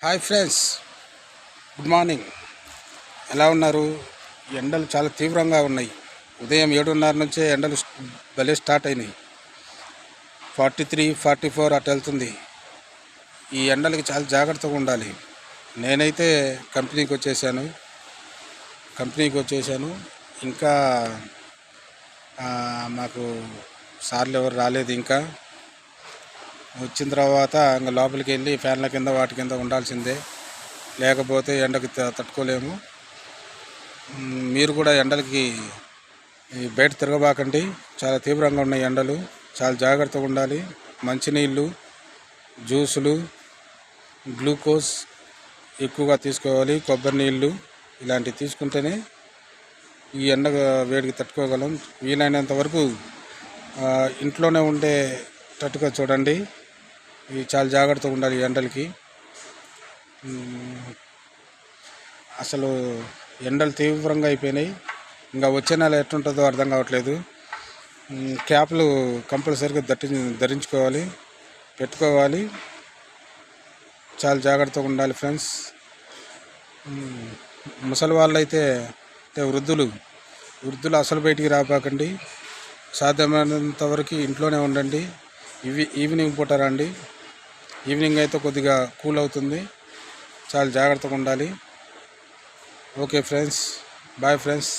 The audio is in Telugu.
Hi friends, good morning. ఎలా ఉన్నారు? ఎండలు చాలా తీవ్రంగా ఉన్నాయి. ఉదయం 7:30 నుంచే ఎండలు భలే స్టార్ట్ అయినాయి. 43, 44 అటు వెళ్తుంది. ఈ ఎండలకి చాలా జాగ్రత్తగా ఉండాలి. నేనైతే కంపెనీకి వచ్చేసాను. ఇంకా మాకు సార్లు ఎవరు రాలేదు. ఇంకా వచ్చిన తర్వాత ఇంకా లోపలికి వెళ్ళి ఫ్యాన్ల కింద వాటి కింద ఉండాల్సిందే, లేకపోతే ఎండకి తట్టుకోలేము. మీరు కూడా ఎండలకి బయట తిరగబాకండి. చాలా తీవ్రంగా ఉన్నాయి ఎండలు. చాలా జాగ్రత్తగా ఉండాలి. మంచినీళ్ళు, జ్యూసులు, గ్లూకోజ్ ఎక్కువగా తీసుకోవాలి. కొబ్బరి నీళ్ళు ఇలాంటివి తీసుకుంటేనే ఈ ఎండ వేడికి తట్టుకోగలం. వీలైనంత వరకు ఇంట్లోనే ఉండేటట్టుగా చూడండి. ఇవి చాలా జాగ్రత్తగా ఉండాలి. ఎండలకి అసలు ఎండలు తీవ్రంగా అయిపోయినాయి. ఇంకా వచ్చే నెల ఎట్లుంటుందో అర్థం కావట్లేదు. క్యాప్లు కంపల్సరీగా ధరించుకోవాలి, పెట్టుకోవాలి. చాలా జాగ్రత్తగా ఉండాలి ఫ్రెండ్స్. ముసలి వాళ్ళు అయితే వృద్ధులు అసలు బయటికి రాబాకండి. సాధ్యమైనంత వరకు ఇంట్లోనే ఉండండి. ఈవినింగ్ పూట రండి. ఈవినింగ్ అయితే కొద్దిగా కూల్ అవుతుంది. చాలా జాగ్రత్తగా ఉండాలి. Okay friends, bye friends.